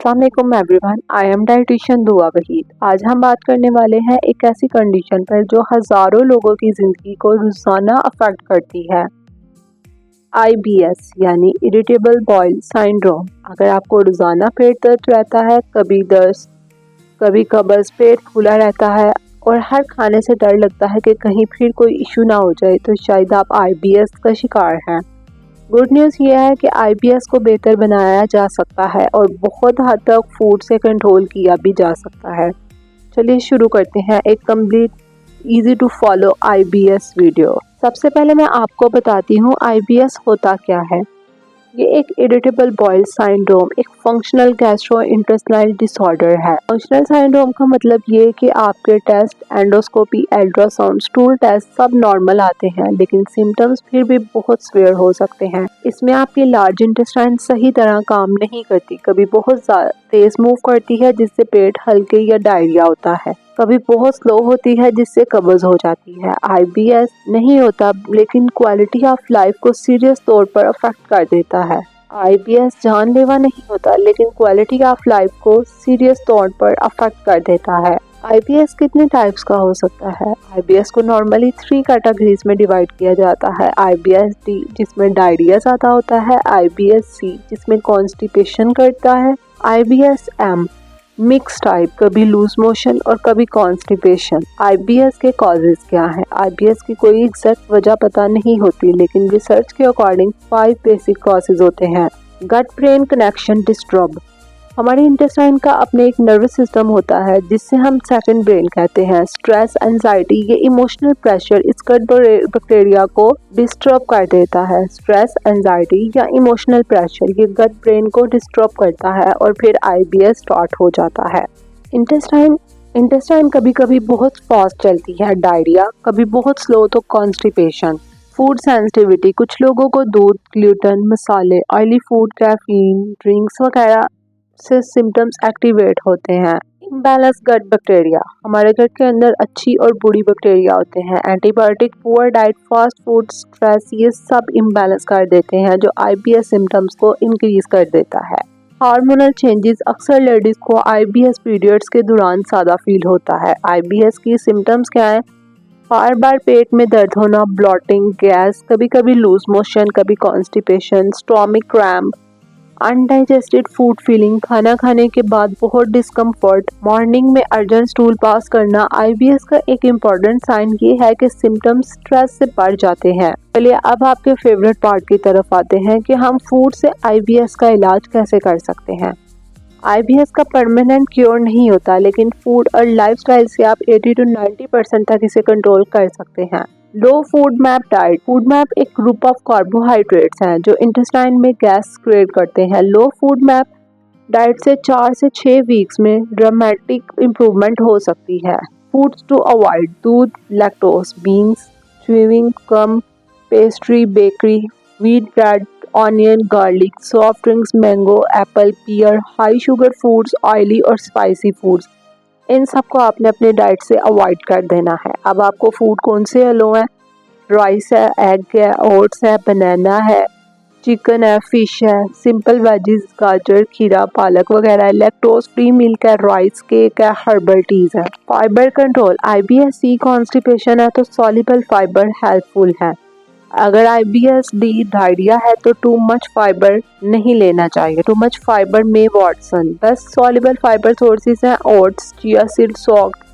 अस्सलामुअलैकुम everyone, I am dietitian दुआ वहीद। आज हम बात करने वाले हैं एक ऐसी कंडीशन पर जो हज़ारों लोगों की ज़िंदगी को रोज़ाना अफेक्ट करती है। IBS यानी इरिटेबल बाउल सिंड्रोम। अगर आपको रोज़ाना पेट दर्द रहता है, कभी दस्त, कभी कब्ज़, पेट फूला रहता है और हर खाने से डर लगता है कि कहीं फिर कोई इशू ना हो जाए, तो शायद आप IBS का शिकार हैं। गुड न्यूज़ ये है कि IBS को बेहतर बनाया जा सकता है और बहुत हद तक फूड से कंट्रोल किया भी जा सकता है। चलिए शुरू करते हैं एक complete easy to follow IBS video. सबसे पहले मैं आपको बताती हूँ IBS होता क्या है। ये एक इरिटेबल बाउल सिंड्रोम एक फंक्शनल गैस्ट्रोइंटेस्टाइनल डिसऑर्डर है। फंक्शनल सिंड्रोम का मतलब ये कि आपके test, endoscopy, ultrasound, stool test सब नॉर्मल आते हैं, लेकिन सिम्टम्स फिर भी बहुत सीवियर हो सकते हैं। इसमें आपकी लार्ज इंटेस्टाइन सही तरह काम नहीं करती, कभी बहुत तेज मूव करती है जिससे पेट हल्के या डायरिया होता है, कभी बहुत स्लो होती है जिससे कब्ज हो जाती है। IBS नहीं होता लेकिन क्वालिटी ऑफ लाइफ को सीरियस तौर पर अफेक्ट कर देता है। IBS जानलेवा नहीं होता लेकिन क्वालिटी ऑफ लाइफ को सीरियस तौर पर अफेक्ट कर देता है। IBS कितने टाइप्स का हो सकता है? IBS को नॉर्मली 3 कैटेगरीज में डिवाइड किया जाता है। IBS D जिसमें डायरिया ज़्यादा होता है, IBS C जिसमें कॉन्स्टिपेशन करता है, IBS M मिक्स टाइप, कभी लूज मोशन और कभी कॉन्स्टिपेशन। IBS के कॉजेज क्या हैं? IBS की कोई एग्जैक्ट वजह पता नहीं होती, लेकिन रिसर्च के अकॉर्डिंग 5 बेसिक कॉजेज होते हैं। Gut brain connection disturb. हमारे इंटेस्टाइन का अपने एक नर्वस सिस्टम होता है जिससे हम सेकंड ब्रेन कहते हैं। स्ट्रेस, एंजाइटी, ये इमोशनल प्रेशर इस गट बैक्टीरिया को डिस्टर्ब कर देता है। स्ट्रेस, एंजाइटी या इमोशनल प्रेशर ये गट ब्रेन को डिस्टर्ब करता है और फिर IBS स्टार्ट हो जाता है। इंटेस्टाइन कभी कभी बहुत फास्ट चलती है, डायरिया, कभी बहुत स्लो तो कॉन्स्टिपेशन। फूड सेंसिटिविटी, कुछ लोगों को दूध, ग्लूटेन, मसाले, ऑयली फूड, कैफीन, ड्रिंक्स वगैरह से सिम्टम्स एक्टिवेट होते हैं। इम्बैलेंस गट बैक्टीरिया, हमारे गट के अंदर अच्छी और बुरी बैक्टीरिया होते हैं। Antibiotic, poor diet, fast food, stress, ये सब इम्बैलेंस कर देते हैं जो IBS सिम्टम्स को इंक्रीज कर देता है। हार्मोनल चेंजेस, अक्सर लेडीज को IBS पीरियड्स के दौरान ज़्यादा फील होता है। IBS की सिम्टम्स क्या है? बार बार पेट में दर्द होना, ब्लॉटिंग, गैस, कभी कभी लूज मोशन, कभी constipation, stomach cramp, undigested food feeling, खाना खाने के बाद बहुत डिस्कम्फर्ट, मॉर्निंग में अर्जेंट स्टूल पास करना। IBS का एक इम्पॉर्टेंट साइन ये है कि सिम्टम्स स्ट्रेस से बढ़ जाते हैं। चलिए अब आपके फेवरेट पार्ट की तरफ आते हैं कि हम फूड से IBS का इलाज कैसे कर सकते हैं। IBS का परमानेंट क्योर नहीं होता, लेकिन फूड और लाइफस्टाइल से आप 80 to 90% तक इसे कंट्रोल कर सकते हैं। Low FODMAP diet. FODMAP एक ग्रुप ऑफ कार्बोहाइड्रेट्स हैं जो इंटेस्टाइन में गैस क्रिएट करते हैं। लो फूड मैप डाइट से 4 से 6 वीक्स में ड्रामेटिक इम्प्रूवमेंट हो सकती है। फूड्स टू अवॉइड: दूध, lactose, beans, chewing gum, pastry, bakery, wheat bread, onion, garlic, soft drinks, mango, apple, pear, high sugar foods, oily और स्पाइसी फूड्स, इन सबको आपने अपने डाइट से अवॉइड कर देना है। अब आपको फूड कौन से अलो हैं? राइस है, एग है, ओट्स है, बनाना है, चिकन है, फिश है, सिंपल वेजीज, गाजर, खीरा, पालक वगैरह है, लैक्टोज फ्री मिल्क है, राइस केक है, हर्बल टीज है। Fibre control. IBS C constipation है तो सॉल्युबल फाइबर हेल्पफुल है। अगर IBS D डायरिया है तो टू मच फाइबर नहीं लेना चाहिए। टू मच फाइबर में वॉटसन। बेस्ट सॉल्युबल फाइबर सोर्सेज हैं oats, chia seed, soft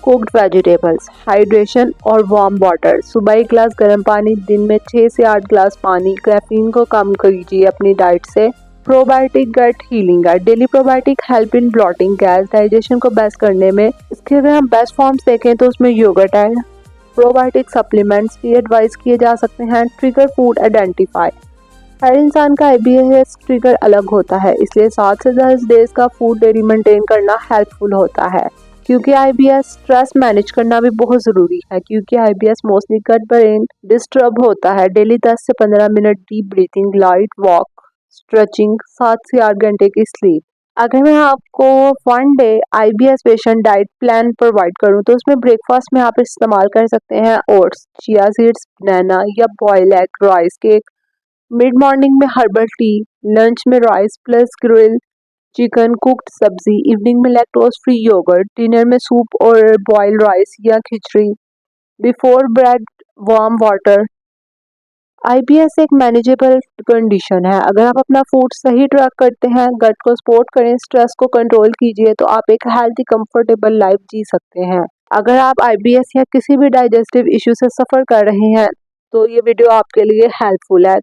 cooked vegetables. Hydration और वार्म वाटर, सुबह 1 गिलास गर्म पानी, दिन में 6 से 8 गिलास पानी। कैफीन को कम कीजिए अपनी डाइट से। प्रोबायोटिक गट हीलिंग है। Daily probiotic help in blotting, gas, digestion को बेस्ट करने में। इसके अगर हम बेस्ट फॉर्म्स देखें तो उसमें योगर्ट है। प्रोबायोटिक सप्लीमेंट्स भी एडवाइस किए जा सकते हैं। Trigger food identify. हर इंसान का IBS ट्रिगर अलग होता है, इसलिए 7 से 10 डेज का फूड डेयरी मेंटेन करना हेल्पफुल होता है। क्योंकि IBS स्ट्रेस मैनेज करना भी बहुत ज़रूरी है, क्योंकि IBS mostly gut brain disturb होता है। डेली 10 से 15 minute deep breathing, light walk, stretching, 7 से 8 घंटे की स्लीप। अगर मैं आपको 1 day IBS patient diet plan provide करूं तो उसमें ब्रेकफास्ट में आप इस्तेमाल कर सकते हैं ओट्स, चिया सीड्स, बनाना या boil egg, rice cake. Mid morning में हर्बल टी, लंच में rice plus grill chicken, cooked सब्जी, इवनिंग में लैक्टोज फ्री योगर्ट, डिनर में सूप और बॉइल्ड राइस या खिचड़ी, before bread warm water. IBS एक मैनेजेबल कंडीशन है। अगर आप अपना फूड सही ट्रैक करते हैं, गट को सपोर्ट करें, स्ट्रेस को कंट्रोल कीजिए, तो आप एक हेल्थी कंफर्टेबल लाइफ जी सकते हैं। अगर आप आईबीएस या किसी भी डाइजेस्टिव इश्यू से सफ़र कर रहे हैं, तो ये वीडियो आपके लिए हेल्पफुल है।